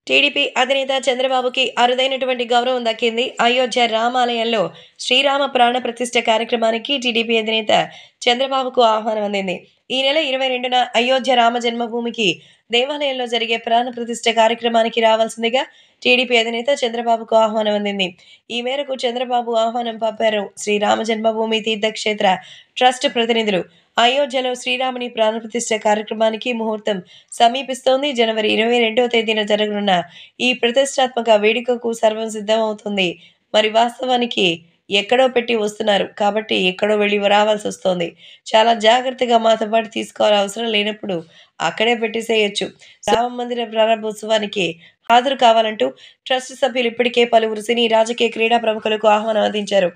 TDP అధినేత చంద్రబాబుకి అరుదైనటువంటి గౌరవం దక్కింది. అయోధ్య రామాలయంలో శ్రీరామ ప్రాణ ప్రతిష్ఠ కార్యక్రమానికి టీడీపీ అధినేత చంద్రబాబుకు ఆహ్వానం అందింది. ఈ నెల 22న అయోధ్య రామ జన్మభూమికి దేవాలయంలో జరిగే ప్రాణ ప్రతిష్ఠ కార్యక్రమానికి రావాల్సిందిగా టీడీపీ అధినేత చంద్రబాబుకు ఆహ్వానం అందింది. ఈ మేరకు చంద్రబాబు ఆహ్వానం పంపారు శ్రీరామ జన్మభూమి తీర్థక్షేత్ర ట్రస్ట్ ప్రతినిధులు. అయోధ్యలో శ్రీరాముని ప్రాణప్రతిష్ఠ కార్యక్రమానికి ముహూర్తం సమీపిస్తోంది. జనవరి 22వ తేదీన జరగనున్న ఈ ప్రతిష్టాత్మక వేడుకకు సర్వం సిద్ధమవుతుంది. మరి వాస్తవానికి ఎక్కడో పెట్టి వస్తున్నారు కాబట్టి ఎక్కడో వెళ్ళి రావాల్సి వస్తోంది. చాలా జాగ్రత్తగా మాతో పాటు తీసుకోవాలి. అవసరం లేనప్పుడు అక్కడే పెట్టేసేయొచ్చు. రామ మందిర ప్రారంభోత్సవానికి హాజరు కావాలంటూ ట్రస్ట్ సభ్యులు ఇప్పటికే పలువురు సినీ, రాజకీయ, క్రీడా ప్రముఖులకు ఆహ్వానం అందించారు.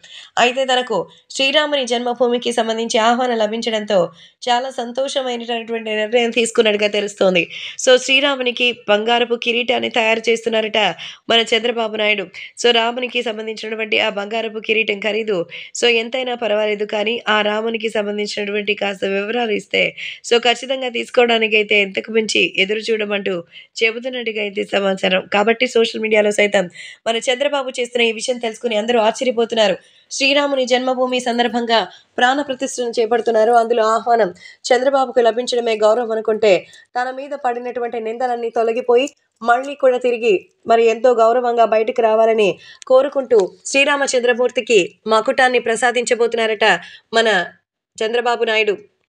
అయితే తనకు శ్రీరాముని జన్మభూమికి సంబంధించి ఆహ్వానం లభించడంతో చాలా సంతోషమైనటువంటి నిర్ణయం తీసుకున్నట్టుగా తెలుస్తోంది. సో శ్రీరామునికి బంగారపు కిరీటాన్ని తయారు చేస్తున్నారట మన చంద్రబాబు నాయుడు. సో రామునికి సంబంధించినటువంటి ఆ బంగారపు కిరీటం ఖరీదు ఎంతైనా పర్వాలేదు, కానీ ఆ రామునికి సంబంధించినటువంటి కాస్త వివరాలు ఇస్తే ఖచ్చితంగా తీసుకోవడానికి అయితే ఎంతకు మించి ఎదురు చూడమంటూ చెబుతున్నట్టుగా అయితే సమాచారం. కాబట్టి సోషల్ మీడియాలో సైతం మన చంద్రబాబు చేస్తున్న ఈ విషయం తెలుసుకుని అందరూ ఆశ్చర్యపోతున్నారు. శ్రీరాముని జన్మభూమి సందర్భంగా ప్రాణ ప్రతిష్ఠను చేపడుతున్నారు. అందులో ఆహ్వానం చంద్రబాబుకు లభించడమే గౌరవం అనుకుంటే తన మీద పడినటువంటి నిందలన్నీ తొలగిపోయి మళ్ళీ కూడా తిరిగి మరి ఎంతో గౌరవంగా బయటకు రావాలని కోరుకుంటూ శ్రీరామచంద్రమూర్తికి మకుటాన్ని ప్రసాదించబోతున్నారట మన చంద్రబాబు నాయుడు.